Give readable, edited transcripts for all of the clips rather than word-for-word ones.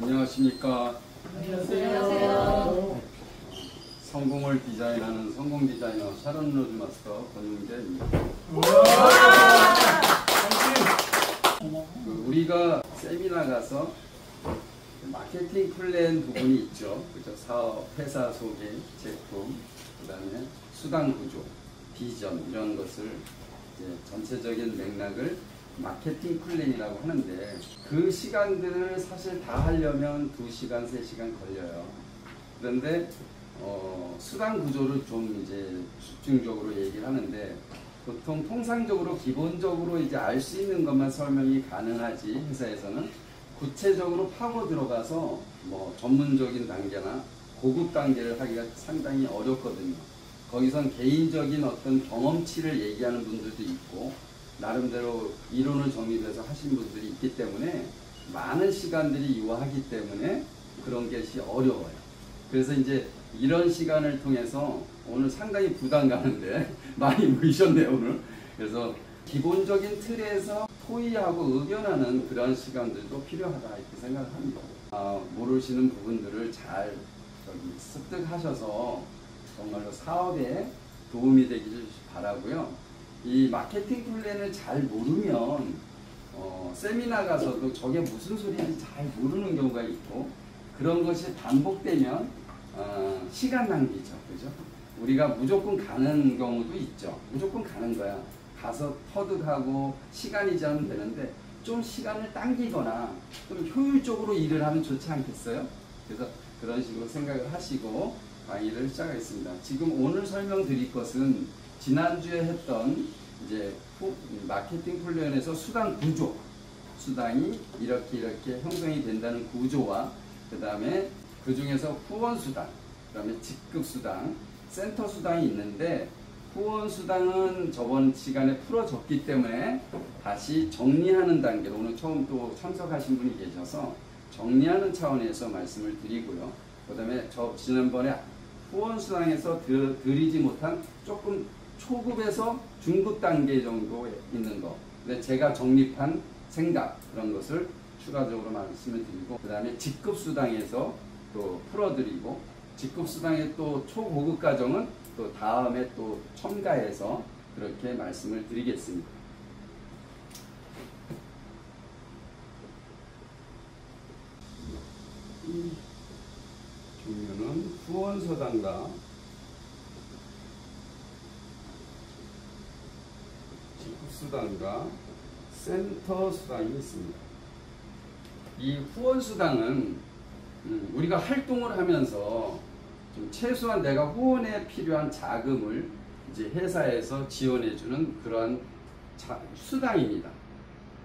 안녕하십니까. 안녕하세요. 성공을 디자인하는 성공 디자이너 샤론 로즈 마스터 권용재입니다. 우리가 세미나 가서 마케팅 플랜 부분이 있죠. 그죠? 사업, 회사 소개, 제품, 그 다음에 수당 구조, 비전 이런 것을 이제 전체적인 맥락을 마케팅 플랜이라고 하는데 그 시간들을 사실 다 하려면 2시간, 3시간 걸려요. 그런데 수당 구조를 좀 이제 집중적으로 얘기를 하는데 보통 통상적으로 기본적으로 이제 알 수 있는 것만 설명이 가능하지 회사에서는 구체적으로 파고 들어가서 뭐 전문적인 단계나 고급 단계를 하기가 상당히 어렵거든요. 거기선 개인적인 어떤 경험치를 얘기하는 분들도 있고 나름대로 이론을 정립해서 하신 분들이 있기 때문에 많은 시간들이 요하기 때문에 그런 것이 어려워요. 그래서 이제 이런 시간을 통해서 오늘 상당히 부담 가는데 많이 모이셨네요 오늘. 그래서 기본적인 틀에서 토의하고 의견하는 그런 시간들도 필요하다 이렇게 생각합니다. 모르시는 부분들을 잘 습득하셔서 정말로 사업에 도움이 되기를 바라고요. 이 마케팅 플랜을 잘 모르면 세미나 가서도 저게 무슨 소리인지 잘 모르는 경우가 있고 그런 것이 반복되면 시간 낭비죠. 그죠? 우리가 무조건 가는 경우도 있죠. 무조건 가는 거야. 가서 터득하고 시간이 지나면 되는데 좀 시간을 당기거나 좀 효율적으로 일을 하면 좋지 않겠어요? 그래서 그런 식으로 생각을 하시고 강의를 시작하겠습니다. 지금 오늘 설명드릴 것은 지난주에 했던 이제 마케팅 플랜에서 수당 구조, 수당이 이렇게 형성이 된다는 구조와 그 다음에 그 중에서 후원 수당, 그 다음에 직급 수당, 센터 수당이 있는데 후원 수당은 저번 시간에 풀어졌기 때문에 다시 정리하는 단계로 오늘 처음 또 참석하신 분이 계셔서 정리하는 차원에서 말씀을 드리고요. 그 다음에 지난번에 후원 수당에서 드리지 못한 조금 초급에서 중급 단계 정도 있는 거, 근데 제가 정립한 생각 그런 것을 추가적으로 말씀을 드리고 그 다음에 직급 수당에서 또 풀어드리고 직급 수당의 또 초고급 과정은 또 다음에 또 첨가해서 그렇게 말씀을 드리겠습니다. 이 종류는 후원 수당과 직급 수당과 센터 수당이 있습니다. 이 후원 수당은 우리가 활동을 하면서 좀 최소한 내가 후원에 필요한 자금을 이제 회사에서 지원해주는 그러한 수당입니다.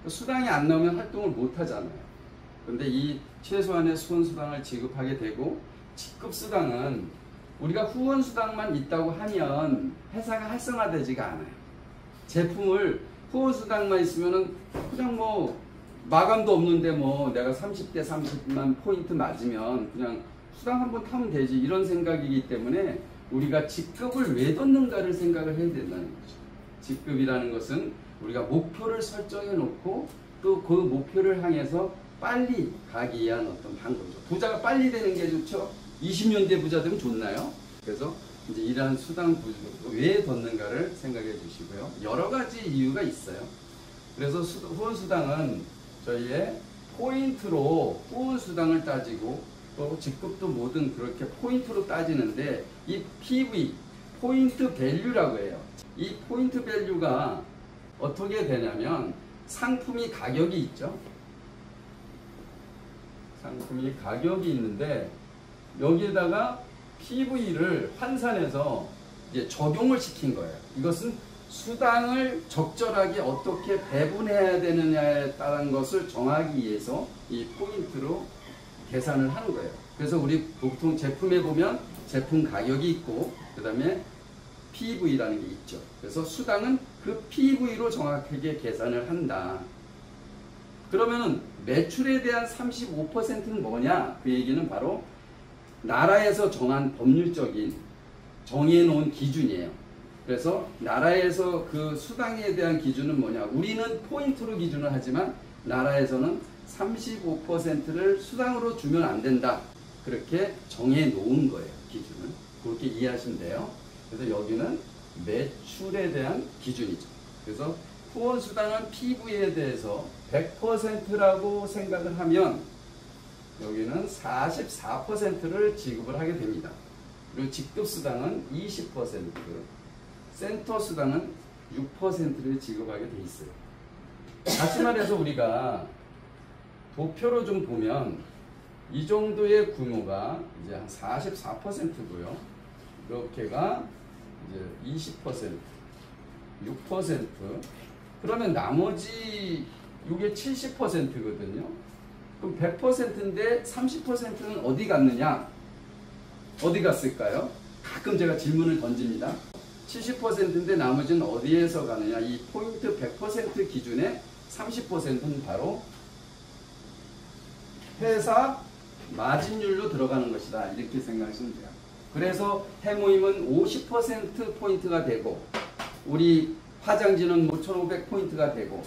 수당이 안 나오면 활동을 못 하잖아요. 그런데 이 최소한의 후원 수당을 지급하게 되고 직급 수당은 우리가 후원 수당만 있다고 하면 회사가 활성화되지가 않아요. 제품을 후원 수당만 있으면은 그냥 뭐 마감도 없는데 뭐 내가 30대 30만 포인트 맞으면 그냥 수당 한번 타면 되지 이런 생각이기 때문에 우리가 직급을 왜 뒀는가를 생각을 해야 된다는 거죠. 직급이라는 것은 우리가 목표를 설정해 놓고 또 그 목표를 향해서 빨리 가기 위한 어떤 방법이죠. 부자가 빨리 되는 게 좋죠. 20년 대 부자 되면 좋나요? 그래서 이제 이러한 수당 구조를 왜 뒀는가를 생각해 주시고요. 여러 가지 이유가 있어요. 그래서 후원 수당은 저희의 포인트로 후원 수당을 따지고 또 직급도 뭐든 그렇게 포인트로 따지는데 이 PV, 포인트 밸류라고 해요. 이 포인트 밸류가 어떻게 되냐면 상품이 가격이 있죠. 상품이 가격이 있는데 여기에다가 PV를 환산해서 이제 적용을 시킨 거예요. 이것은 수당을 적절하게 어떻게 배분해야 되느냐에 따른 것을 정하기 위해서 이 포인트로 계산을 하는 거예요. 그래서 우리 보통 제품에 보면 제품 가격이 있고 그 다음에 PV라는 게 있죠. 그래서 수당은 그 PV로 정확하게 계산을 한다. 그러면은 매출에 대한 35%는 뭐냐? 그 얘기는 바로 나라에서 정한 법률적인 정해놓은 기준이에요. 그래서 나라에서 그 수당에 대한 기준은 뭐냐? 우리는 포인트로 기준을 하지만 나라에서는 35%를 수당으로 주면 안 된다. 그렇게 정해 놓은 거예요. 기준을. 그렇게 이해하시면 돼요. 그래서 여기는 매출에 대한 기준이죠. 그래서 후원수당은 PV에 대해서 100%라고 생각을 하면 여기는 44%를 지급을 하게 됩니다. 그리고 직급수당은 20%, 센터수당은 6%를 지급하게 돼 있어요. 다시 말해서 우리가 도표로 좀 보면 이 정도의 규모가 이제 한 44%고요. 이렇게가 이제 20%, 6%. 그러면 나머지 이게 70%거든요. 그럼 100%인데 30%는 어디 갔느냐? 어디 갔을까요? 가끔 제가 질문을 던집니다. 70%인데 나머지는 어디에서 가느냐? 이 포인트 100% 기준의 30%는 바로 회사 마진율로 들어가는 것이다. 이렇게 생각하시면 돼요. 그래서 해모임은 50% 포인트가 되고 우리 화장지는 5,500포인트가 되고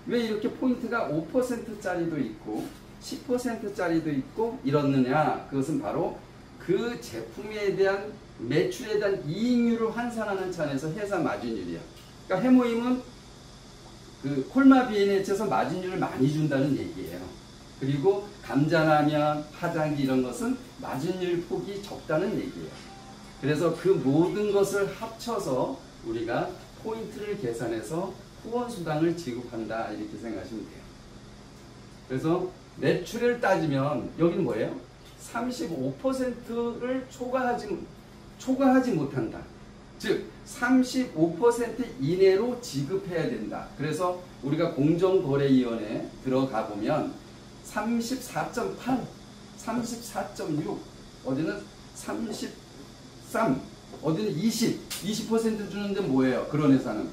왜 이렇게 포인트가 5%짜리도 있고 10%짜리도 있고 이렇느냐? 그것은 바로 그 제품에 대한 매출에 대한 이익률을 환산하는 차원에서 회사 마진율이야. 그러니까 해모임은 그 콜마 비엔에서 마진율을 많이 준다는 얘기예요. 그리고 감자라면, 화장지 이런 것은 마진율 폭이 적다는 얘기예요. 그래서 그 모든 것을 합쳐서 우리가 포인트를 계산해서 후원수당을 지급한다 이렇게 생각하시면 돼요. 그래서 매출을 따지면 여기는 뭐예요? 35%를 초과하지 못한다. 즉 35% 이내로 지급해야 된다. 그래서 우리가 공정거래위원회에 들어가 보면 34.8, 34.6, 어디는 33, 어디는 20% 주는데 뭐예요? 그런 회사는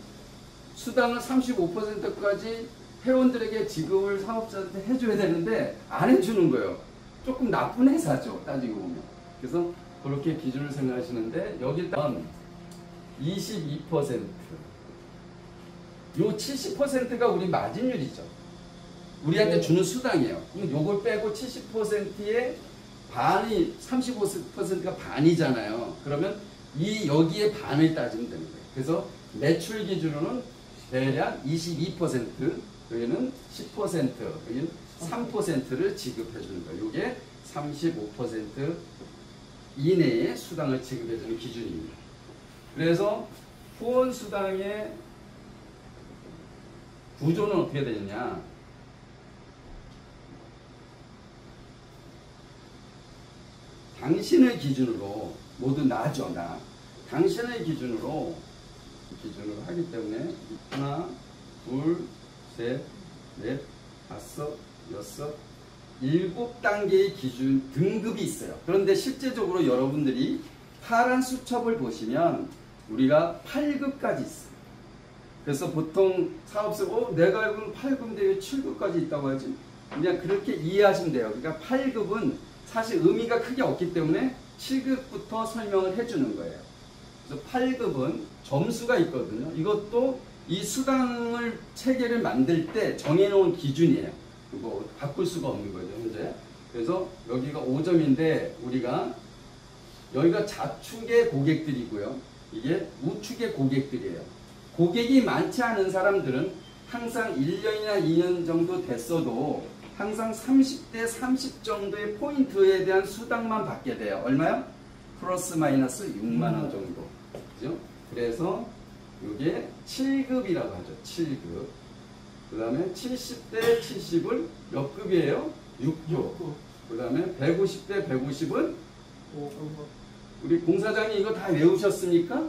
수당을 35%까지 회원들에게 지급을 사업자한테 해줘야 되는데 안 해주는 거예요. 조금 나쁜 회사죠, 따지고 보면. 그래서 그렇게 기준을 생각하시는데 여기 일단 22%, 요 70%가 우리 마진율이죠. 우리한테 주는 수당이에요. 요걸 빼고 70%의 반이 35%가 반이잖아요. 그러면 여기에 반을 따지면 되는 거예요. 그래서 매출 기준으로는 대략 22%, 여기는 10%, 여기는 3%를 지급해 주는 거예요. 이게 35% 이내에 수당을 지급해 주는 기준입니다. 그래서 후원 수당의 구조는 어떻게 되느냐? 당신의 기준으로 모두 나죠, 나. 당신의 기준으로 하기 때문에 하나, 둘, 셋, 넷, 다섯, 여섯, 7단계의 기준 등급이 있어요. 그런데 실제적으로 여러분들이 파란 수첩을 보시면 우리가 8급까지 있어요. 그래서 보통 사업소 내가 알고는 8급인데 왜 7급까지 있다고 하지? 그냥 그렇게 이해하시면 돼요. 그러니까 8급은 사실 의미가 크게 없기 때문에 7급부터 설명을 해주는 거예요. 그래서 8급은 점수가 있거든요. 이것도 이 수당을 체계를 만들 때 정해놓은 기준이에요. 뭐 바꿀 수가 없는 거죠, 현재. 그래서 여기가 5점인데 우리가 여기가 좌측의 고객들이고요. 이게 우측의 고객들이에요. 고객이 많지 않은 사람들은 항상 1년이나 2년 정도 됐어도 항상 30대 30 정도의 포인트에 대한 수당만 받게 돼요. 얼마요? 플러스 마이너스 6만 원 정도. 그죠? 그래서 이게 7급이라고 하죠. 7급. 그 다음에 70대 70은 몇 급이에요? 6급. 그 다음에 150대 150은 우리 공사장이 이거 다 외우셨습니까?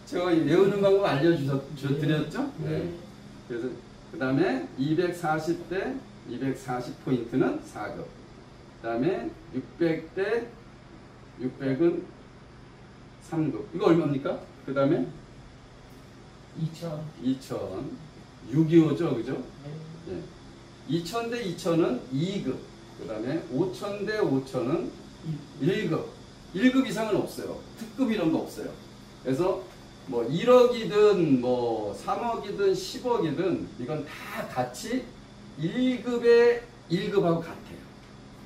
제가 외우는 방법 알려드렸죠? 네. 그래서 그 다음에 240대 240포인트는 4급. 그 다음에 600대 600은 3급. 이거 얼마입니까? 그 다음에 2000. 625죠, 그죠? 네. 2000대 2000은 2급. 그 다음에 5000대 5000은 1급. 1급 이상은 없어요. 특급 이런 거 없어요. 그래서 뭐 1억이든 뭐 3억이든 10억이든 이건 다 같이 1급의 1급하고 같아요.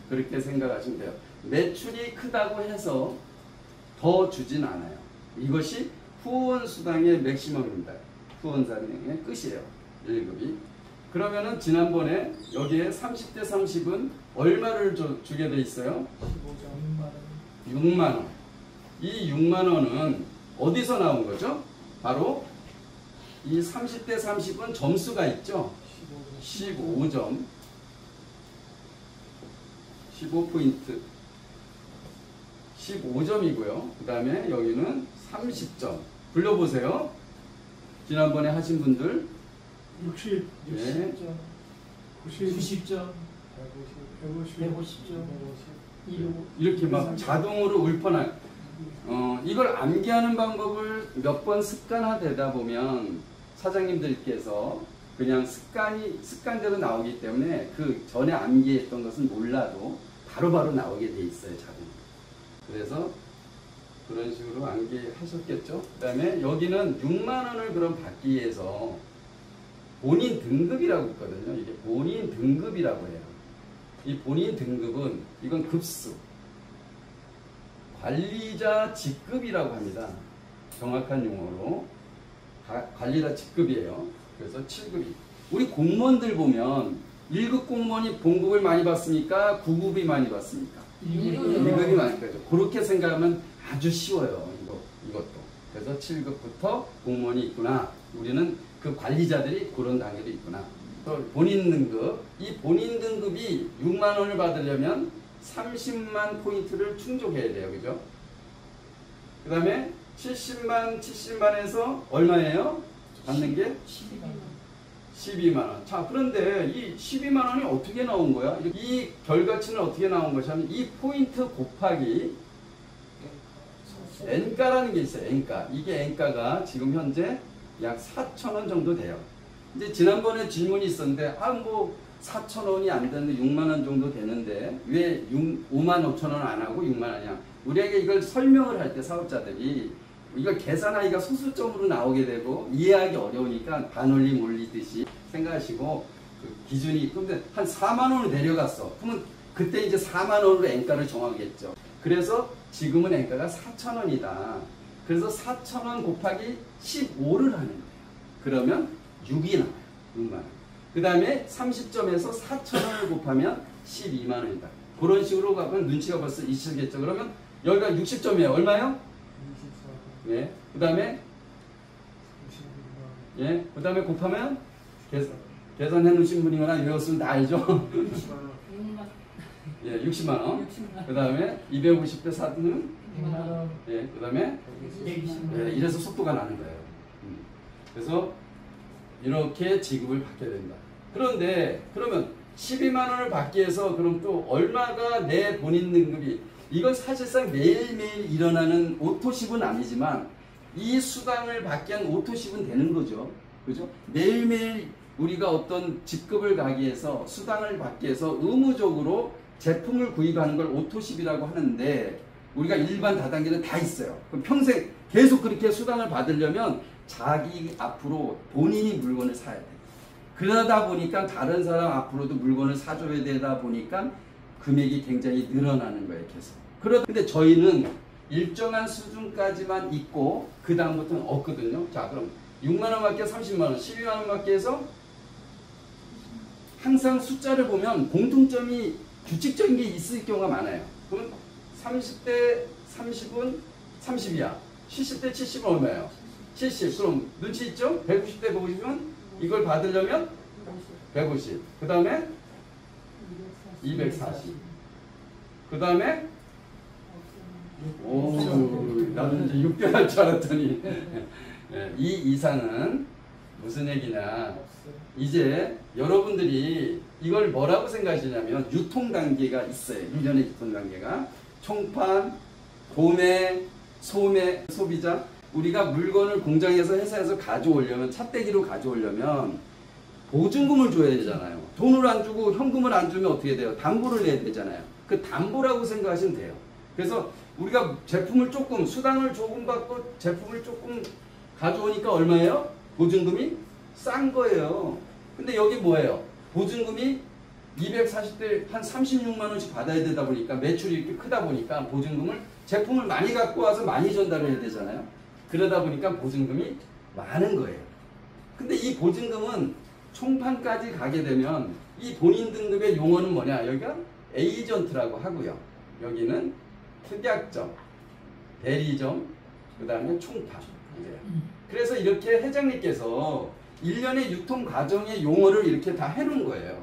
그렇게 생각하시면 돼요. 매출이 크다고 해서 더 주진 않아요. 이것이 후원수당의 맥시멈입니다. 후원수당의 끝이에요. 1급이. 그러면은 지난번에 여기에 30대 30은 얼마를 주게 돼 있어요? 6만 원. 이 6만 원은 어디서 나온 거죠? 바로 이 30대 30은 점수가 있죠? 15점. 15포인트. 15점이고요. 그 다음에 여기는 30점. 불러보세요. 지난번에 하신 분들. 60, 네. 90점, 150점, 이렇게 막 자동으로 울퍼나. 이걸 암기하는 방법을 몇 번 습관화되다 보면 사장님들께서 그냥 습관대로 나오기 때문에 그 전에 암기했던 것은 몰라도 바로바로 나오게 돼 있어요, 자동. 그래서 그런 식으로 암기하셨겠죠? 그 다음에 여기는 6만 원을 그럼 받기 위해서 본인 등급이라고 있거든요. 이게 본인 등급이라고 해요. 이 본인 등급은 이건 급수. 관리자 직급이라고 합니다. 정확한 용어로. 관리자 직급이에요. 그래서 7급이. 우리 공무원들 보면 1급 공무원이 봉급을 많이 받습니까? 9급이 많이 받습니까? 1급이 많이 받죠. 그렇게 생각하면 아주 쉬워요. 이것도. 그래서 7급부터 공무원이 있구나. 우리는 그 관리자들이 그런 단계도 있구나. 또 본인 등급. 이 본인 등급이 6만 원을 받으려면 30만 포인트를 충족해야 돼요. 그죠? 그 다음에 70만에서 얼마예요? 받는 게? 12만 원. 자, 그런데 이 12만 원이 어떻게 나온 거야? 이 결과치는 어떻게 나온 것이냐면 이 포인트 곱하기 N가라는 게 있어요. N가. 이게 N가가 지금 현재 약 4,000원 정도 돼요. 이제 지난번에 질문이 있었는데, 뭐 4,000원이 안 되는데 6만 원 정도 되는데 왜 5만 5천 원 안 하고 6만 원이냐? 우리에게 이걸 설명을 할 때 사업자들이 이걸 계산하기가 소수점으로 나오게 되고 이해하기 어려우니까 반올림 올리듯이 생각하시고 그 기준이 근데 한 4만 원으로 내려갔어. 그러면 그때 이제 4만 원으로 N가를 정하겠죠. 그래서 지금은 N가가 4,000원이다. 그래서 4,000원 곱하기 15를 하는 거예요. 그러면 6이 나와요. 6만 원. 그 다음에 30점에서 4,000원을 곱하면 12만 원이다. 그런 식으로 가면 눈치가 벌써 있으시겠죠. 그러면 여기가 60점이에요. 얼마요? 예. 그 다음에 예. 그 다음에 곱하면 계산해 놓으신 분이거나 외웠으면 다 알죠. 예, 60만 원. 그 다음에 250대 4는 100만 원. 예. 그 다음에 120만 예, 원. 이래서 속도가 나는 거예요. 그래서 이렇게 지급을 받게 된다. 그런데 그러면 12만 원을 받기 위해서 그럼 또 얼마가 내 본인 등급이 이건 사실상 매일매일 일어나는 오토십은 아니지만 이 수당을 받기 위한 오토십은 되는 거죠. 그죠? 매일매일 우리가 어떤 직급을 가기 위해서 수당을 받기 위해서 의무적으로 제품을 구입하는 걸 오토십이라고 하는데 우리가 일반 다단계는 다 있어요. 그럼 평생 계속 그렇게 수당을 받으려면 자기 앞으로 본인이 물건을 사야 돼. 그러다 보니까 다른 사람 앞으로도 물건을 사줘야 되다 보니까 금액이 굉장히 늘어나는 거예요, 계속. 근데 저희는 일정한 수준까지만 있고 그 다음부터는 없거든요. 자, 그럼 6만 원 받기 위해 30만 원, 12만 원 받기 위해서 항상 숫자를 보면 공통점이 규칙적인 게 있을 경우가 많아요. 그럼 30대 30은 30이야. 70대 70은 얼마예요? 70. 그럼 눈치 있죠? 150대 150은 이걸 받으려면 150. 그 다음에 240. 그 다음에 오, 나는 이제 6개월 할 줄 알았더니 이 이상은 무슨 얘기냐? 이제 여러분들이 이걸 뭐라고 생각하시냐면 유통 단계가 있어요. 1년의 유통 단계가 총판, 도매, 소매, 소비자. 우리가 물건을 공장에서 회사에서 가져오려면 차떼기로 가져오려면 보증금을 줘야 되잖아요. 돈을 안 주고 현금을 안 주면 어떻게 돼요? 담보를 내야 되잖아요. 그 담보라고 생각하시면 돼요. 그래서 우리가 제품을 조금 수당을 조금 받고 제품을 조금 가져오니까 얼마예요? 보증금이 싼 거예요. 근데 여기 뭐예요? 보증금이 240대 한 36만 원씩 받아야 되다 보니까 매출이 이렇게 크다 보니까 보증금을 제품을 많이 갖고 와서 많이 전달해야 되잖아요. 그러다 보니까 보증금이 많은 거예요. 근데 이 보증금은 총판까지 가게 되면 이 본인 등급의 용어는 뭐냐? 여기가 에이전트라고 하고요. 여기는 특약점, 대리점, 그 다음에 총판. 그래서 이렇게 회장님께서 일련의 유통 과정의 용어를 이렇게 다 해놓은 거예요.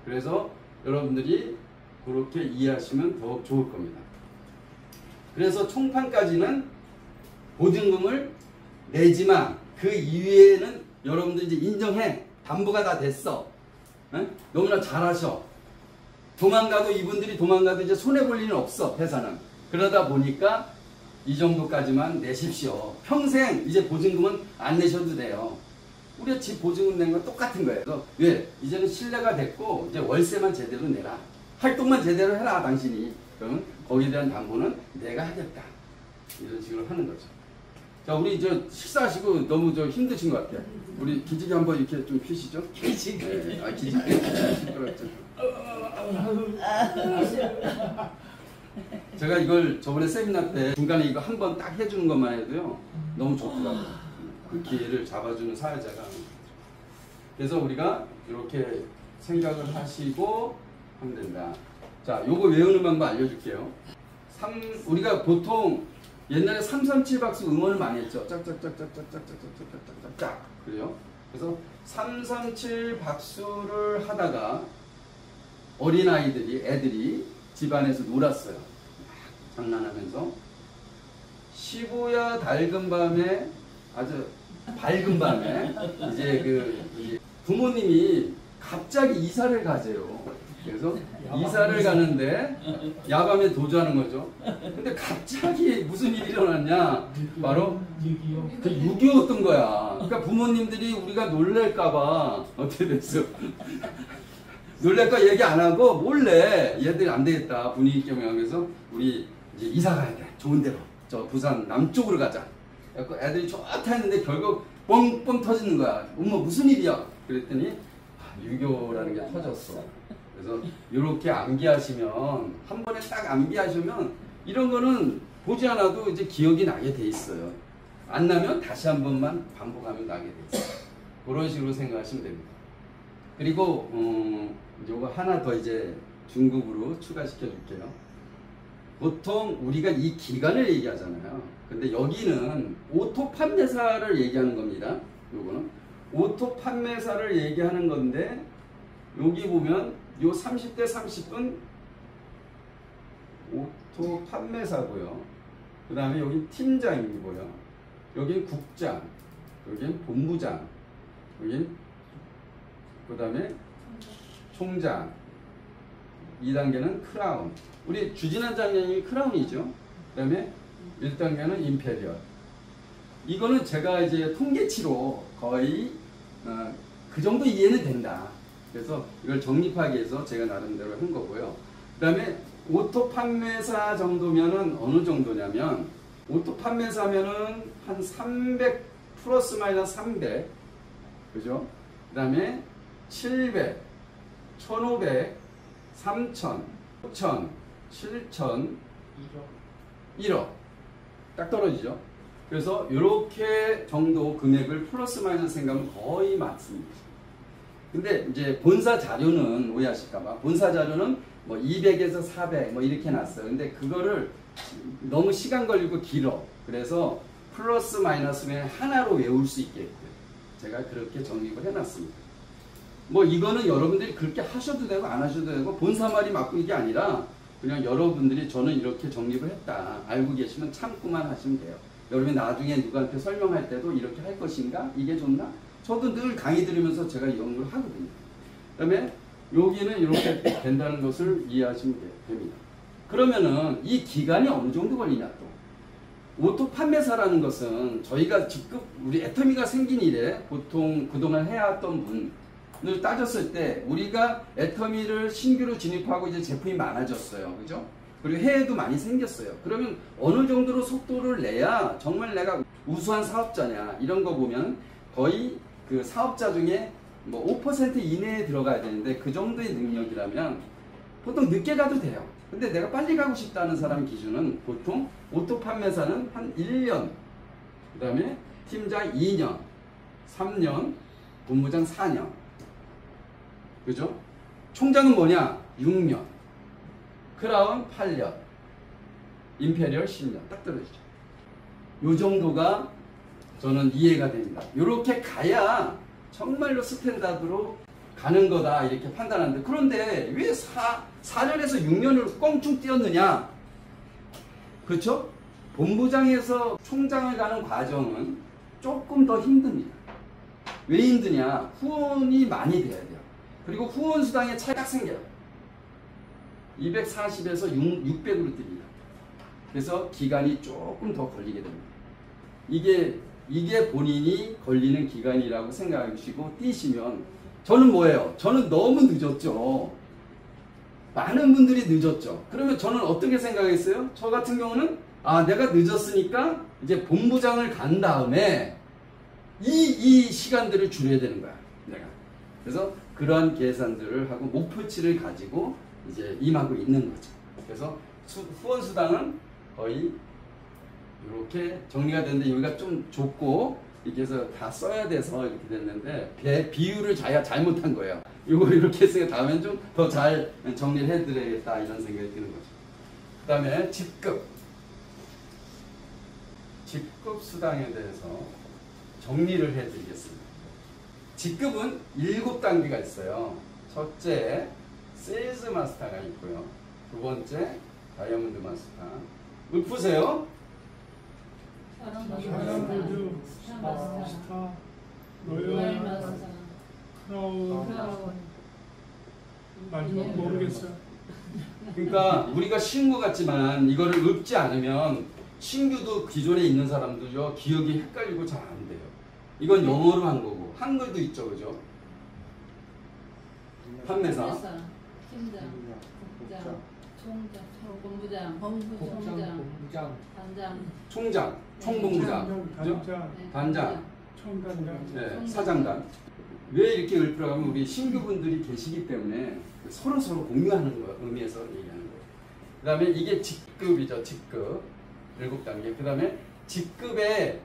그래서 여러분들이 그렇게 이해하시면 더 좋을 겁니다. 그래서 총판까지는 보증금을 내지만 그 이외에는 여러분들이 이제 인정해. 담보가 다 됐어. 에? 너무나 잘하셔. 도망가도 이분들이 도망가도 이제 손해볼 일은 없어. 회사는. 그러다 보니까 이 정도까지만 내십시오. 평생 이제 보증금은 안 내셔도 돼요. 우리 집 보증금 낸 거 똑같은 거예요. 그래서 왜? 이제는 신뢰가 됐고 이제 월세만 제대로 내라. 활동만 제대로 해라 당신이. 그러면 거기에 대한 담보는 내가 하겠다. 이런 식으로 하는 거죠. 자, 우리 저 식사하시고 너무 저 힘드신 것 같아요. 우리 기지개 한번 이렇게 좀 펴시죠. 기지개. 네, 아, 기지개. 제가 이걸 저번에 세미나 때 중간에 이거 한번 딱 해주는 것만 해도요 너무 좋더라고요. 그 기회를 잡아주는 사회자가. 그래서 우리가 이렇게 생각을 하시고 하면 된다. 자, 요거 외우는 방법 알려줄게요. 우리가 보통 옛날에 337박수 응원을 많이 했죠. 짝짝짝짝짝짝짝짝짝짝짝짝. 그래요? 그래서 337박수를 하다가 어린아이들이, 애들이 집안에서 놀았어요. 장난하면서. 시부야 밝은 밤에, 아주 밝은 밤에, 이제 부모님이 갑자기 이사를 가세요. 그래서 이사를 가는데 야밤에 도주하는 거죠. 근데 갑자기 무슨 일이 일어났냐? 바로 6.25였던 거야. 그러니까 부모님들이 우리가 놀랄까봐 어떻게 됐어? 놀랄까 얘기 안 하고 몰래 얘들이 안 되겠다 분위기 경영해서 우리 이제 이사 가야 돼. 좋은 데로. 저 부산 남쪽으로 가자. 애들이 좋다 했는데 결국 뻥뻥 터지는 거야. 엄마 무슨 일이야? 그랬더니 6.25라는 게 터졌어. 그래서 이렇게 암기하시면 한 번에 딱 암기하시면 이런 거는 보지 않아도 이제 기억이 나게 돼 있어요. 안 나면 다시 한 번만 반복하면 나게 돼 있어요. 그런 식으로 생각하시면 됩니다. 그리고 요거 하나 더 이제 중국으로 추가시켜 줄게요. 보통 우리가 이 기간을 얘기하잖아요. 근데 여기는 오토 판매사를 얘기하는 겁니다. 요거는 오토 판매사를 얘기하는 건데 여기 보면 요 30대 30은 오토 판매사고요. 그 다음에 여기 팀장이고요. 여긴 국장, 여긴 본부장, 여긴 그 다음에 총장. 2단계는 크라운. 우리 주진환 장관님이 크라운이죠. 그 다음에 1단계는 임페리얼. 이거는 제가 이제 통계치로 거의 그 정도 이해는 된다. 그래서 이걸 정립하기 위해서 제가 나름대로 한 거고요. 그 다음에 오토 판매사 정도면은 어느 정도냐면 오토 판매사면은 한 300 플러스 마이너스 300 그죠? 그 다음에 700 1500 3000 5000 7000 1억 딱 떨어지죠. 그래서 이렇게 정도 금액을 플러스 마이너스 생각하면 거의 맞습니다. 근데 이제 본사 자료는 오해하실까봐 본사 자료는 뭐 200에서 400 뭐 이렇게 놨어요. 근데 그거를 너무 시간 걸리고 길어. 그래서 플러스 마이너스는 하나로 외울 수 있게끔 제가 그렇게 정립을 해놨습니다. 뭐 이거는 여러분들이 그렇게 하셔도 되고 안 하셔도 되고 본사 말이 맞고 이게 아니라 그냥 여러분들이 저는 이렇게 정립을 했다 알고 계시면 참고만 하시면 돼요. 여러분이 나중에 누구한테 설명할 때도 이렇게 할 것인가? 이게 좋나? 저도 늘 강의 들으면서 제가 이런 걸 하거든요. 그 다음에 여기는 이렇게 된다는 것을 이해하시면 됩니다. 그러면은 이 기간이 어느 정도 걸리냐 또. 오토 판매사라는 것은 저희가 직급 우리 애터미가 생긴 이래 보통 그동안 해왔던 분을 따졌을 때 우리가 애터미를 신규로 진입하고 이제 제품이 많아졌어요. 그죠? 그리고 해외도 많이 생겼어요. 그러면 어느 정도로 속도를 내야 정말 내가 우수한 사업자냐 이런 거 보면 거의 그 사업자 중에 뭐 5% 이내에 들어가야 되는데 그 정도의 능력이라면 보통 늦게 가도 돼요. 근데 내가 빨리 가고 싶다는 사람 기준은 보통 오토 판매사는 한 1년, 그 다음에 팀장 2년, 3년, 본부장 4년. 그죠? 총장은 뭐냐? 6년, 크라운 8년, 임페리얼 10년. 딱 떨어지죠. 요 정도가 저는 이해가 됩니다. 요렇게 가야 정말로 스탠다드로 가는 거다 이렇게 판단하는데, 그런데 왜 4년에서 6년을 껑충 뛰었느냐? 그렇죠? 본부장에서 총장을 가는 과정은 조금 더 힘듭니다. 왜 힘드냐? 후원이 많이 돼야 돼요. 그리고 후원 수당에 차이가 생겨요. 240에서 600으로 뜁니다. 그래서 기간이 조금 더 걸리게 됩니다. 이게 본인이 걸리는 기간이라고 생각하시고 뛰시면, 저는 뭐예요? 저는 너무 늦었죠. 많은 분들이 늦었죠. 그러면 저는 어떻게 생각했어요? 저 같은 경우는 내가 늦었으니까 이제 본부장을 간 다음에 이 시간들을 줄여야 되는 거야, 내가. 그래서 그러한 계산들을 하고 목표치를 가지고 이제 임하고 있는 거죠. 그래서 후원 수당은 거의 이렇게 정리가 됐는데, 여기가 좀 좁고 이렇게 해서 다 써야 돼서 이렇게 됐는데 비율을 자기가 잘못한 거예요. 이거 이렇게 했으니까 다음엔 좀 더 잘 정리를 해드려야겠다 이런 생각이 드는 거죠. 그 다음에 직급 수당에 대해서 정리를 해드리겠습니다. 직급은 7단계가 있어요. 첫째, 세일즈 마스터가 있고요. 두 번째, 다이아몬드 마스터. 읊으세요. 사랑보드, 스타, 로열 마스터, 크라운, 마지막 모르겠어요. 그러니까 우리가 신구 같지만 이거를 읊지 않으면 신규도 기존에 있는 사람도요 기억이 헷갈리고 잘 안 돼요. 이건 영어로 한 거고 한글도 있죠, 그죠? 판매사, 팀장, 국장, 총장, 본부장, 단장, 총장, 총본부장, 그죠? 단장, 총단장, 네, 사장단. 왜 이렇게 읊으라고 하면 우리 신규분들이 계시기 때문에 서로 공유하는 거, 의미에서 얘기하는 거예요. 그 다음에 이게 직급이죠, 직급. 7단계. 그 다음에 직급에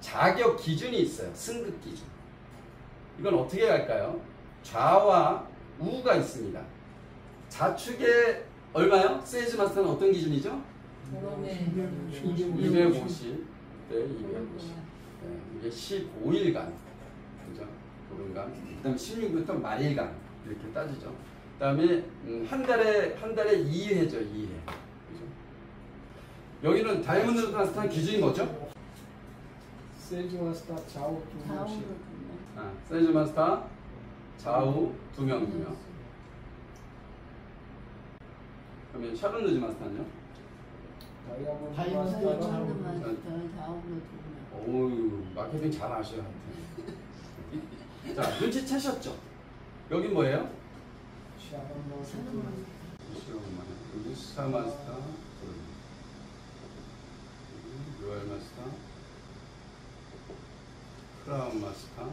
자격 기준이 있어요. 승급 기준. 이건 어떻게 할까요? 좌와 우가 있습니다. 좌측에 얼마요? 세일즈 마스터는 어떤 기준이죠? 250 대 250. 이게 15일간. 그죠? 보름간. 그 다음에 16부터 말일간. 이렇게 따지죠. 그 다음에 한 달에 2회죠. 2회. 그죠? 여기는 다이아몬드 마스터는 기준이 뭐죠? 세일즈 마스터 좌우 두 명씩. 세일즈 마스터 좌우 2명. 그러면 샤론루즈 마스터는요? 다이아몬드 오우, 마케팅 잘 아셔요. 자, 눈치채셨죠? 여기 뭐예요? 샤론 마스터, 여기 스타 마스터, 로얄 마스터, 크라운 마스터,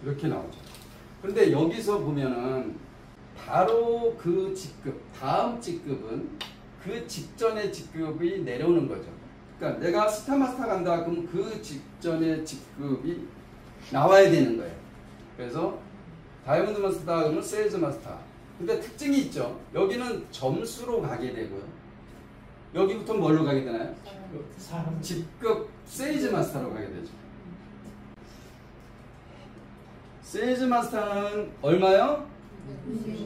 이렇게 나오죠. 그런데 여기서 보면은 바로 그 직급, 다음 직급은 그 직전의 직급이 내려오는 거죠. 그러니까 내가 스타 마스터 간다 그러면 그 직전의 직급이 나와야 되는 거예요. 그래서 다이아몬드 마스터 그러면 세일즈 마스터. 근데 특징이 있죠. 여기는 점수로 가게 되고요. 여기부터 뭘로 가게 되나요? 직급 세일즈 마스터로 가게 되죠. 세일즈 마스터는 얼마요?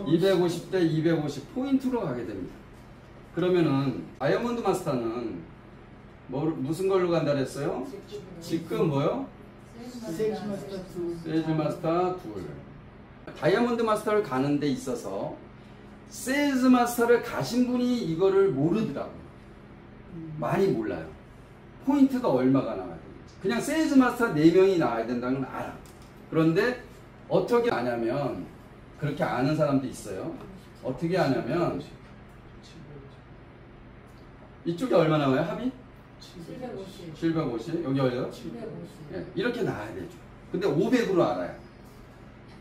250대 250 포인트로 가게 됩니다. 그러면은 다이아몬드 마스터는 무슨 걸로 간다 그랬어요? 직급 뭐요? 세일즈 마스터 2. 다이아몬드 마스터를 가는 데 있어서 세일즈 마스터를 가신 분이 이거를 모르더라고요. 많이 몰라요. 포인트가 얼마가 나와야 되는지. 그냥 세일즈 마스터 4명이 나와야 된다는 건 알아. 그런데 어떻게 아냐면, 그렇게 아는 사람도 있어요. 어떻게 아냐면 이쪽에 얼마 나와요? 합이? 750. 여기 얼마요? 750. 네, 이렇게 나와야 되죠. 근데 500으로 알아요.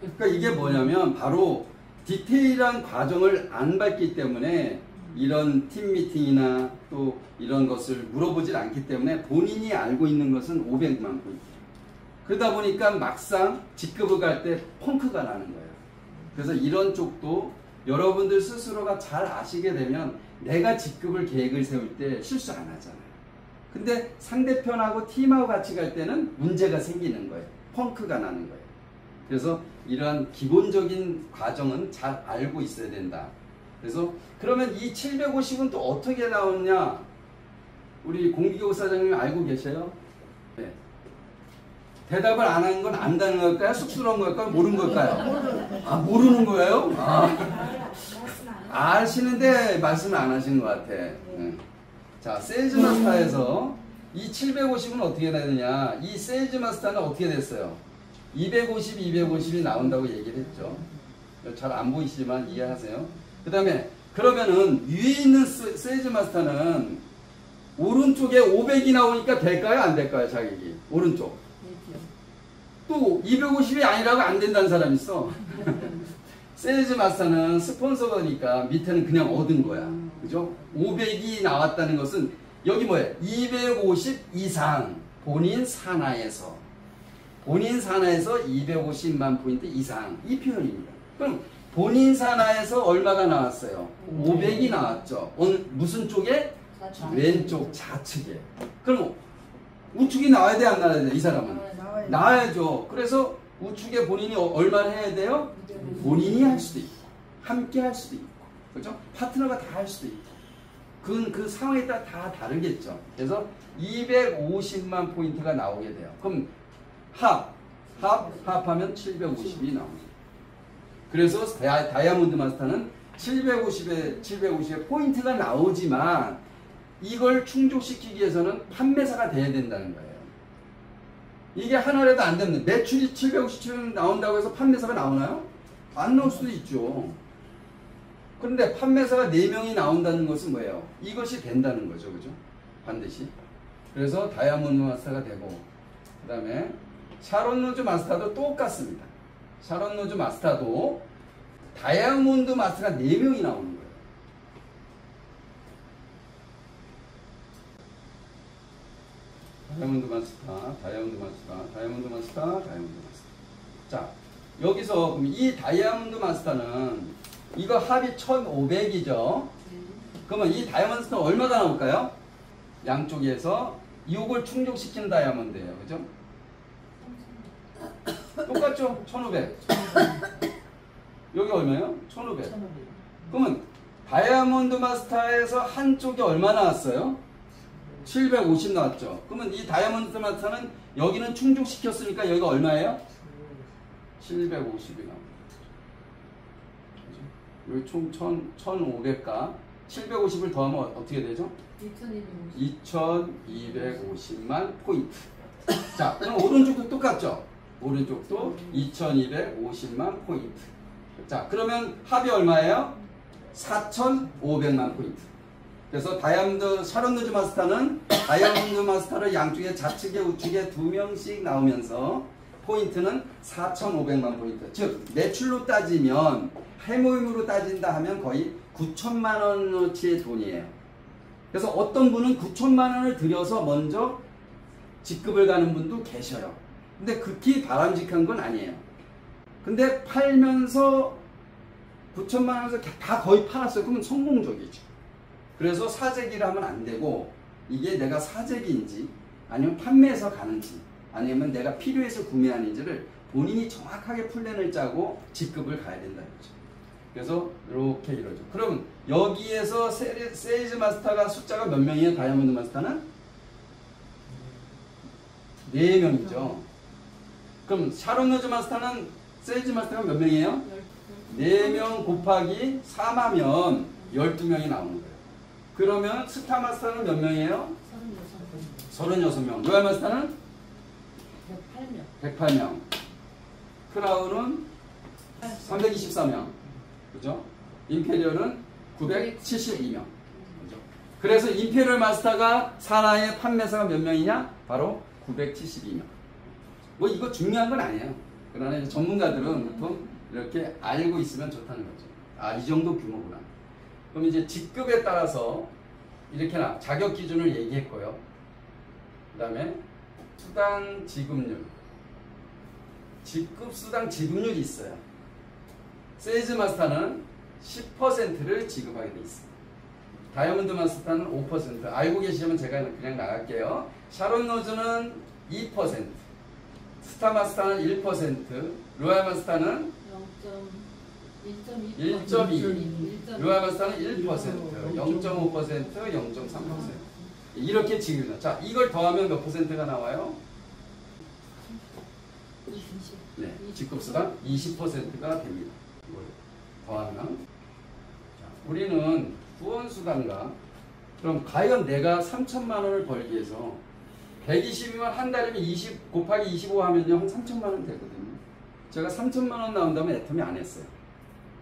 그러니까 이게 뭐냐면 바로 디테일한 과정을 안 밟기 때문에 이런 팀 미팅이나 또 이런 것을 물어보질 않기 때문에 본인이 알고 있는 것은 500만 포인트. 그러다 보니까 막상 직급을 갈 때 펑크가 나는 거예요. 그래서 이런 쪽도 여러분들 스스로가 잘 아시게 되면 내가 직급을 계획을 세울 때 실수 안 하잖아요. 근데 상대편하고 팀하고 같이 갈 때는 문제가 생기는 거예요. 펑크가 나는 거예요. 그래서 이러한 기본적인 과정은 잘 알고 있어야 된다. 그래서 그러면 이 750은 또 어떻게 나오냐? 우리 공기교사장님 알고 계셔요? 네. 대답을 안 하는 건 안다는 걸까요? 쑥스러운 걸까요? 모르는 걸까요? 아, 모르는 거예요? 아, 아시는데 말씀을 안 하시는 것 같아. 네. 자, 세일즈 마스터에서 이 750은 어떻게 되느냐? 이 세일즈 마스터는 어떻게 됐어요? 250, 250이 나온다고 얘기를 했죠. 잘 안 보이시지만 이해하세요. 그 다음에 그러면은 위에 있는 세일즈 마스터는 오른쪽에 500이 나오니까 될까요? 안 될까요? 자격이 오른쪽. 또 250이 아니라고 안 된다는 사람 있어. 세일즈 마스터는 스폰서니까 밑에는 그냥 얻은 거야. 그죠? 500이 나왔다는 것은 여기 뭐예요? 250 이상 본인 산하에서 250만 포인트 이상 이 표현입니다. 그럼 본인 산하에서 얼마가 나왔어요? 500이 나왔죠. 무슨 쪽에? 왼쪽 좌측에. 그럼 우측이 나와야 돼, 안 나와야 돼? 이 사람은 나와야죠. 그래서 우측에 본인이 얼마를 해야 돼요? 본인이 할 수도 있고 함께 할 수도 있고 그렇죠? 파트너가 다 할 수도 있고 그 상황에 따라 다 다르겠죠. 그래서 250만 포인트가 나오게 돼요. 그럼 합하면 750이 나옵니다. 그래서 다이아몬드 마스터는 750에 포인트가 나오지만 이걸 충족시키기 위해서는 판매사가 돼야 된다는 거예요. 이게 하나라도 안 되면 매출이 757 나온다고 해서 판매사가 나오나요? 안 나올 수도 있죠. 그런데 판매사가 4명이 나온다는 것은 뭐예요? 이것이 된다는 거죠. 그죠? 반드시. 그래서 다이아몬드 마스터가 되고 그 다음에 샤론 로즈 마스터도 똑같습니다. 샤론 로즈 마스터도 다이아몬드 마스터가 4명이 나오는 거예요. 다이아몬드 마스터. 자, 여기서 그럼 이 다이아몬드 마스터는 이거 합이 1500이죠. 그러면 이 다이아몬드 마스터는 얼마가 나올까요? 양쪽에서 이걸 충족시키는 다이아몬드예요. 그죠? 똑같죠? 1500. 여기 얼마예요? 1500. 그러면 다이아몬드 마스터에서 한쪽이 얼마 나왔어요? 750 나왔죠. 그러면 이 다이아몬드 마스터는 여기는 충족시켰으니까 여기가 얼마예요? 750이 나옵니다. 여기 총 1500과 750을 더하면 어떻게 되죠? 2250만 포인트. 자, 그럼 오른쪽도 똑같죠? 오른쪽도 2250만 포인트. 자, 그러면 합이 얼마예요? 4500만 포인트. 그래서 다이아몬드 샤론 로즈 마스터는 다이아몬드 마스터를 양쪽에 좌측에 우측에 2명씩 나오면서 포인트는 4500만 포인트. 즉 매출로 따지면 해모임으로 따진다 하면 거의 9천만 원어치의 돈이에요. 그래서 어떤 분은 9천만 원을 들여서 먼저 직급을 가는 분도 계셔요. 근데 극히 바람직한 건 아니에요. 근데 팔면서 9천만 원에서 다 거의 팔았어요. 그러면 성공적이죠. 그래서 사재기를 하면 안 되고 이게 내가 사재기인지 아니면 판매해서 가는지 아니면 내가 필요해서 구매하는지를 본인이 정확하게 플랜을 짜고 직급을 가야 된다는 거죠. 그래서 이렇게 이러죠. 그럼 여기에서 세일즈 마스터가 숫자가 몇 명이에요? 다이아몬드 마스터는? 4명이죠. 그럼 샤론 로즈 마스터는 세일즈 마스터가 몇 명이에요? 4명 곱하기 4마면 12명이 나오는 거예요. 그러면 스타 마스터는 몇 명이에요? 36명. 로얄 마스터는? 108명. 크라운은 324명. 그죠? 임페리얼은 972명. 그죠? 그래서 임페리얼 마스터가 산하의 판매사가 몇 명이냐? 바로 972명. 뭐 이거 중요한 건 아니에요. 그러나 이제 전문가들은 보통 이렇게 알고 있으면 좋다는 거죠. 아, 이 정도 규모구나. 그럼 이제 직급에 따라서 이렇게 자격 기준을 얘기했고요. 그 다음에 수당 지급률. 직급 수당 지급률이 있어요. 세일즈 마스터는 10%를 지급하게 돼 있습니다. 다이아몬드 마스터는 5%. 알고 계시면 제가 그냥 나갈게요. 샤론 로즈는 2%. 스타 마스터는 1%. 로얄 마스터는 1.2. 로얄 마스터는 1%. 0.5%, 0.3%. 이렇게 지급니다. 자, 이걸 더하면 몇 퍼센트가 나와요? 네, 직급수당 20%가 됩니다. 이걸 더하면. 자, 우리는 후원수당과 그럼 과연 내가 3천만 원을 벌기 위해서 120이면 한 달이면 20 곱하기 25 하면요 한 3천만 원 되거든요. 제가 3천만 원 나온다면 애터미 안 했어요.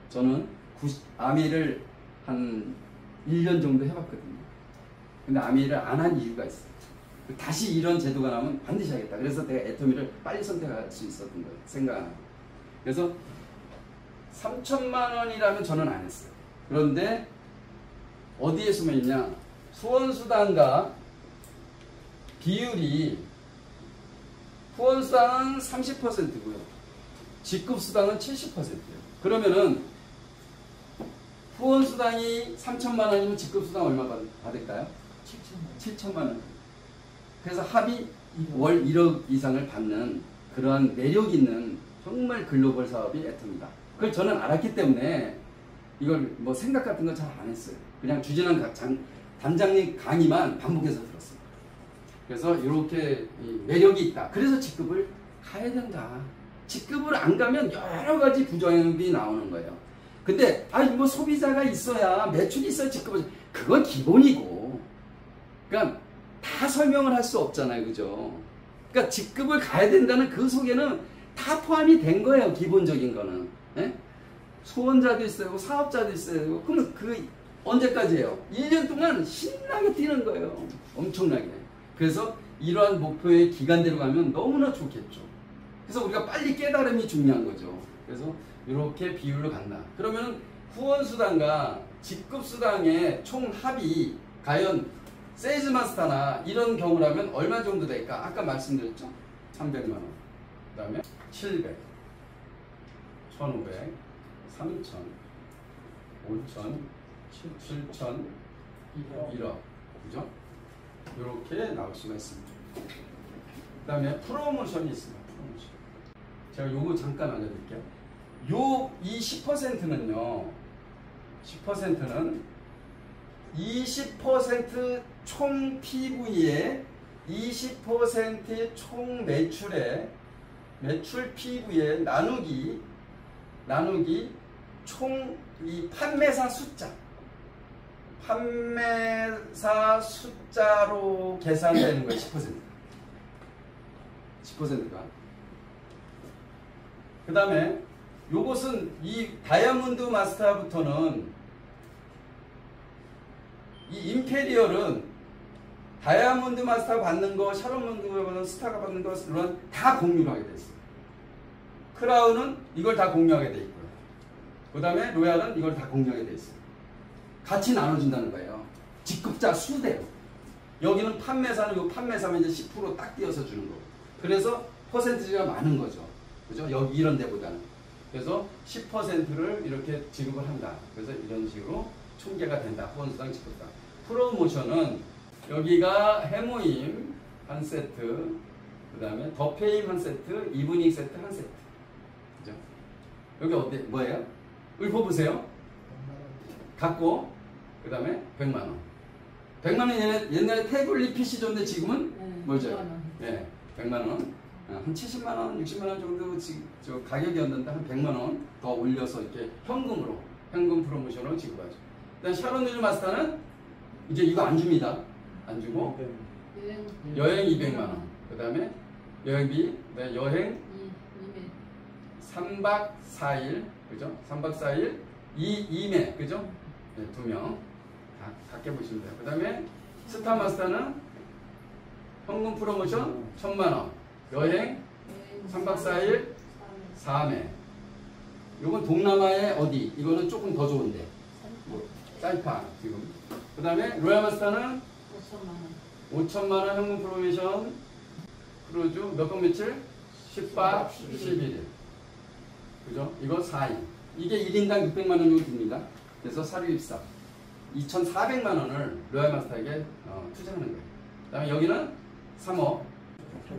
저는 아미를 한 1년 정도 해봤거든요. 근데 아미를 안 한 이유가 있어요. 다시 이런 제도가 나오면 반드시 하겠다. 그래서 내가 애터미를 빨리 선택할 수 있었던 거예요. 생각하고. 그래서 3천만 원이라면 저는 안 했어요. 그런데 어디에 숨어 있냐? 후원수당과 비율이 후원수당은 30%고요. 직급수당은 70%예요. 그러면은 후원수당이 3천만 원이면 직급수당 얼마 받을까요? 7천만 원. 그래서 합이 월 1억 이상을 받는 그러한 매력 있는 정말 글로벌 사업이 애터미다. 그걸 저는 알았기 때문에 이걸 뭐 생각 같은 거 잘 안 했어요. 그냥 주진환 단장님 강의만 반복해서 들었어요. 그래서 이렇게 매력이 있다. 그래서 직급을 가야 된다. 직급을 안 가면 여러 가지 부작용이 나오는 거예요. 근데 뭐 소비자가 있어야 매출이 있어야 직급을, 그건 기본이고, 그러니까 다 설명을 할 수 없잖아요, 그죠? 그러니까 직급을 가야 된다는 그 속에는 다 포함이 된 거예요, 기본적인 거는. 예? 소원자도 있어야 되고 사업자도 있어야 되고. 그러면 그 언제까지예요? 1년 동안 신나게 뛰는 거예요, 엄청나게. 그래서 이러한 목표의 기간대로 가면 너무나 좋겠죠. 그래서 우리가 빨리 깨달음이 중요한 거죠. 그래서 이렇게 비율로 간다. 그러면 후원수당과 직급수당의 총 합이 과연 세일즈 마스터나 이런 경우라면 얼마 정도 될까? 아까 말씀드렸죠? 300만 원. 그 다음에 700, 1500, 3000, 5000, 7000, 1억. 그죠? 이렇게 나올 수가 있습니다. 그 다음에 프로모션이 있습니다. 프로모션. 제가 요거 잠깐 알려드릴게요. 이 10%는요, 10%는 20% 총 PV에 20%의 총 매출에, 매출 PV에 나누기 총 이 판매사 숫자, 판매사 숫자로 계산되는 거예요. 10%가. 그 다음에 요것은 이 다이아몬드 마스터부터는, 이 임페리얼은 다이아몬드 마스터가 받는 거, 샤론몬드가 받는 거, 스타가 받는 거, 이런 다 공유를 하게 돼 있어요. 크라운은 이걸 다 공유하게 돼 있고요. 그 다음에 로얄은 이걸 다 공유하게 돼 있어요. 같이 나눠준다는 거예요. 직급자 수대로. 여기는 판매사는 요 판매사면 이제 10% 딱 띄어서 주는 거고. 그래서 퍼센티지가 많은 거죠. 그죠? 여기 이런 데보다는. 그래서 10%를 이렇게 지급을 한다. 그래서 이런 식으로 총계가 된다. 후원수당 직급당. 프로모션은 여기가 해모임 한 세트, 그 다음에 더페임 한 세트, 이브닝 세트 한 세트. 그죠? 여기 어디, 뭐예요? 읊어보세요. 갖고, 그 다음에 100만원. 100만원 옛날에 태블릿 PC 줬는데 지금은 뭐죠? 예, 100만원. 한 70만원, 60만원 정도 저 가격이었는데 한 100만원 더 올려서 이렇게 현금으로, 현금 프로모션으로 지급하죠. 일단 샤론 로즈 마스터는 이제 이거 안 줍니다. 안 주고 여행 200만원. 그 다음에 여행비, 네, 여행 3박 4일, 그죠? 3박 4일 2매, 그죠? 네, 2명 갖게 보시면 돼요. 그 다음에 스타 마스터는 현금 프로모션 1000만원, 여행 3박 4일 3회. 요건 동남아의 어디? 이거는 조금 더 좋은데. 사이판 지금. 그 다음에 로얄마스터는 5천만 원 현금 프로모션 크루즈 몇 박 며칠? 10박 11일. 그죠? 이거 4인. 이게 1인당 600만 원 정도 듭니다. 그래서 사료 입사 2,400만 원을 로얄마스터에게 투자하는 거예요. 그 다음에 여기는 3억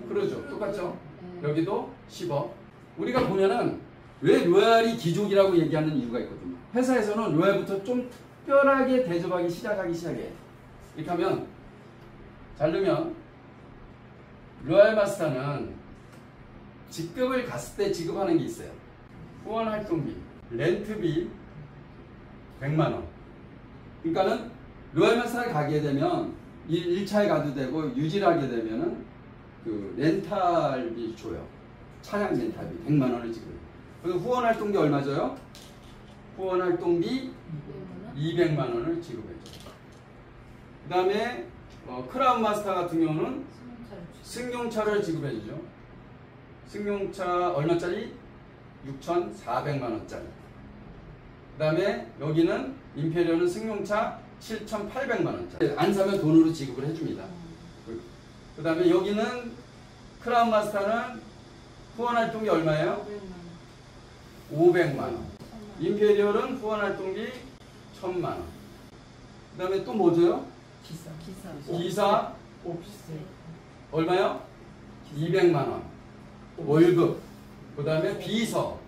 크루즈 똑같죠? 여기도 10억. 우리가 보면은 왜 로얄이 귀족이라고 얘기하는 이유가 있거든요. 회사에서는 로얄부터 좀 특별하게 대접하기 시작해. 이렇게 하면 잘 넣으면 로얄마스터는 직급을 갔을 때 지급하는 게 있어요. 후원 활동비, 렌트비 100만 원. 그러니까는 로얄마스터에 가게 되면 1차에 가도 되고 유지를 하게 되면은 그 렌탈비 줘요. 차량 렌탈비 100만 원을 지급해요. 그리고 후원 활동비 얼마 줘요? 후원 활동비 200만 원을 지급해줘. 그 다음에 크라운 마스터 같은 경우는 승용차를 지급해주죠. 승용차 얼마짜리? 6,400만 원짜리. 그 다음에 여기는 임페리얼은 승용차 7,800만 원짜리. 안 사면 돈으로 지급을 해줍니다. 그 다음에 여기는 크라운 마스터는 후원 활동비 얼마예요? 500만 원. 임페리얼은 후원 활동비 1,000만 원. 그 다음에 또 뭐 줘요? 기사 오피스 얼마요? 200만 원. 월급. 그 다음에 비서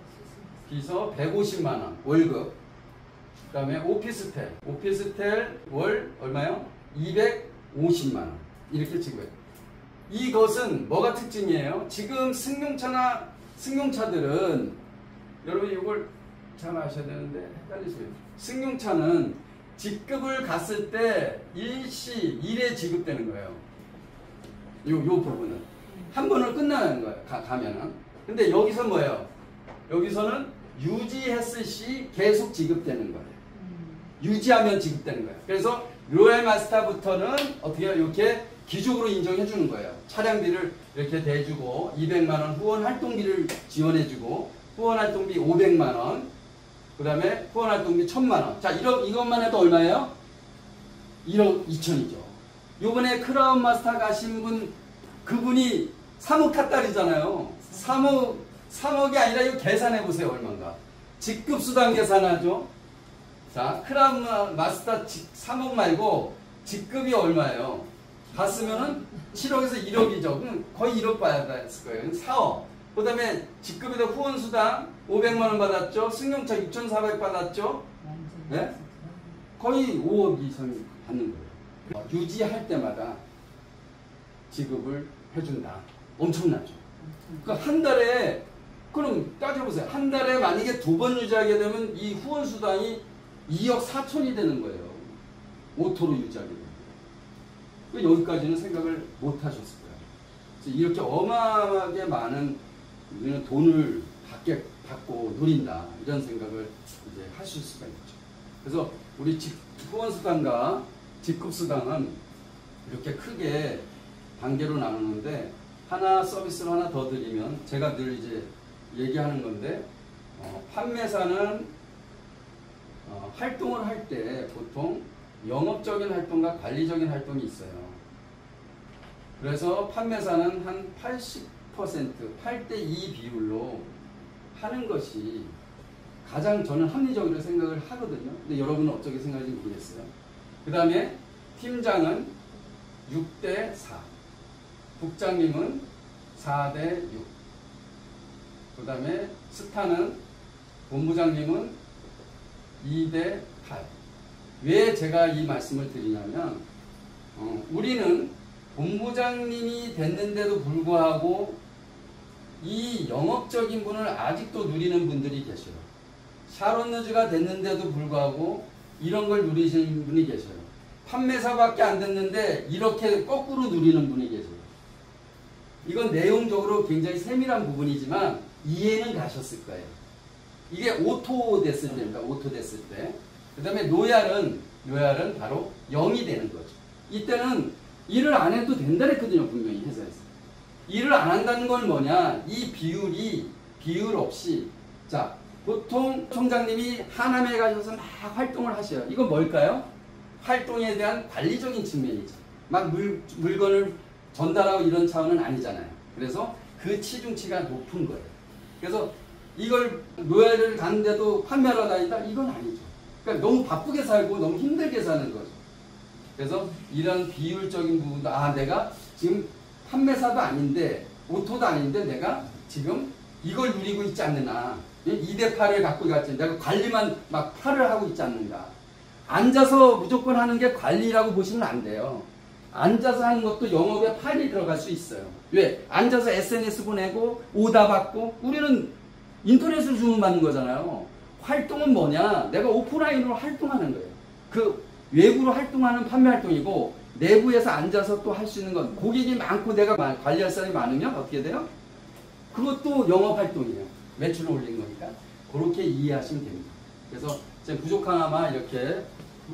150만 원. 월급. 그 다음에 오피스텔 월 얼마요? 250만 원. 이렇게 지급해요. 이것은 뭐가 특징이에요? 지금 승용차들은 여러분 이걸 잘 아셔야 되는데 헷갈리시죠? 승용차는 직급을 갔을 때 일에 지급되는 거예요. 요 부분은 한 번을 끝나는 거예요. 가면은. 근데 여기서 뭐예요? 여기서는 유지했을 시 계속 지급되는 거예요. 유지하면 지급되는 거예요. 그래서 로얄마스터부터는 어떻게 해요? 이렇게 귀족으로 인정해 주는 거예요. 차량비를 이렇게 대주고 200만 원 후원 활동비를 지원해 주고 후원 활동비 500만 원. 그 다음에 후원 활동비 1,000만 원. 자, 이것만 해도 얼마예요? 1억 2천이죠. 요번에 크라운 마스터 가신 분, 그분이 3억 탔다리잖아요. 3억이 아니라 이거 계산해 보세요. 얼마인가. 직급수당 계산하죠. 자, 크라운 마스터 3억 말고 직급이 얼마예요? 갔으면은 7억에서 1억이죠. 그럼 거의 1억 받았을 거예요. 4억. 그 다음에 직급에다 후원수당 500만 원 받았죠. 승용차 6,400 받았죠. 네? 거의 5억 이상 받는 거예요. 유지할 때마다 지급을 해준다. 엄청나죠. 그러니까 한 달에, 그럼 따져보세요. 한 달에 만약에 2번 유지하게 되면 이 후원수당이 2억 4천이 되는 거예요. 오토로 유지하게 되면. 여기까지는 생각을 못 하셨을 거예요. 그래서 이렇게 어마어마하게 많은 우리는 돈을 받고 누린다. 이런 생각을 이제 하실 수가 있죠. 그래서 우리 후원수당과 직급수당은 이렇게 크게 단계로 나누는데 서비스를 하나 더 드리면 제가 늘 이제 얘기하는 건데 판매사는 활동을 할 때 보통 영업적인 활동과 관리적인 활동이 있어요. 그래서 판매사는 한 80%, 8대2 비율로 하는 것이 가장 저는 합리적으로 생각을 하거든요. 근데 여러분은 어떻게 생각하는지 모르겠어요. 그 다음에 팀장은 6대4, 국장님은 4대6, 그 다음에 스타는 본부장님은 2대8. 왜 제가 이 말씀을 드리냐면 우리는 본부장님이 됐는데도 불구하고 이 영업적인 분을 아직도 누리는 분들이 계셔요. 샤론느즈가 됐는데도 불구하고 이런 걸 누리시는 분이 계셔요. 판매사밖에 안 됐는데 이렇게 거꾸로 누리는 분이 계세요. 이건 내용적으로 굉장히 세밀한 부분이지만 이해는 가셨을 거예요. 이게 오토 됐을 때입니다. 오토 됐을 때. 그 다음에 로얄은 바로 0이 되는 거죠. 이때는 일을 안 해도 된다 그랬거든요. 분명히 회사에서. 일을 안 한다는 건 뭐냐? 이 비율이 비율 없이 자 보통 총장님이 하남에 가셔서 막 활동을 하셔요. 이건 뭘까요? 활동에 대한 관리적인 측면이죠. 막 물건을 전달하고 이런 차원은 아니잖아요. 그래서 그 치중치가 높은 거예요. 그래서 이걸 노예를 가는데도 판매하러 다닌다? 이건 아니죠. 그러니까 너무 바쁘게 살고 너무 힘들게 사는 거죠. 그래서 이런 비율적인 부분도 내가 지금 판매사도 아닌데 오토도 아닌데 내가 지금 이걸 누리고 있지 않느냐. 2대8을 갖고 갔지. 내가 관리만 막 8을 하고 있지 않는가. 앉아서 무조건 하는 게 관리라고 보시면 안 돼요. 앉아서 하는 것도 영업에 8이 들어갈 수 있어요. 왜? 앉아서 SNS 보내고 오다 받고 우리는 인터넷으로 주문받는 거잖아요. 활동은 뭐냐? 내가 오프라인으로 활동하는 거예요. 그 외부로 활동하는 판매 활동이고 내부에서 앉아서 또 할 수 있는 건 고객이 많고 내가 관리할 사람이 많으면 어떻게 돼요? 그것도 영업 활동이에요. 매출을 올린 거니까. 그렇게 이해하시면 됩니다. 그래서 제 부족 하나만 이렇게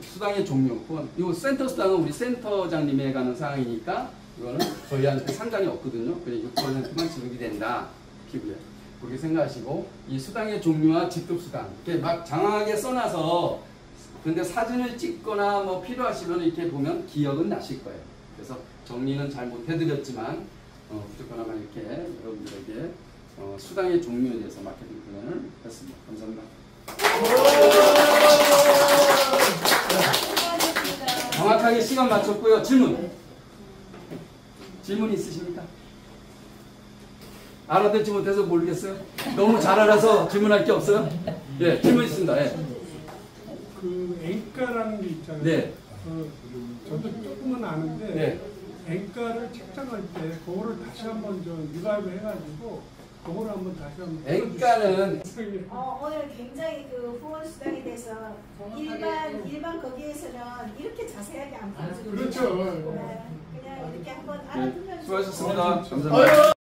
수당의 종류, 이 센터 수당은 우리 센터장님이 해가는 사항이니까 이거는 저희한테 상관이 없거든요. 그래서 6%만 지급이 된다. 피부에. 그렇게 생각하시고 이 수당의 종류와 직급 수당 이렇게 막 장황하게 써놔서 근데 사진을 찍거나 뭐 필요하시면 이렇게 보면 기억은 나실 거예요. 그래서 정리는 잘 못해드렸지만 부족 하나만 이렇게 여러분들에게 수당의 종류에 대해서 마케팅 플랜을 했습니다. 감사합니다. 정확하게 시간 맞췄고요. 질문 있으십니까? 알아듣지 못해서 모르겠어요? 너무 잘 알아서 질문할 게 없어요? 예, 질문 있습니다. 예. 그 앵가라는 게 있잖아요. 네. 저도 조금은 아는데 네. 앵가를 책정할 때 그거를 다시 한번 좀 리바이브 해가지고 그거를 한번 다시 한번 앵가는 오늘 굉장히 그 후원 수당에 대해서 일반 거기에서는 이렇게 자세하게 안 보여주고 그렇죠. 그냥 이렇게 한번 알아두면 수고하셨습니다. 감사합니다.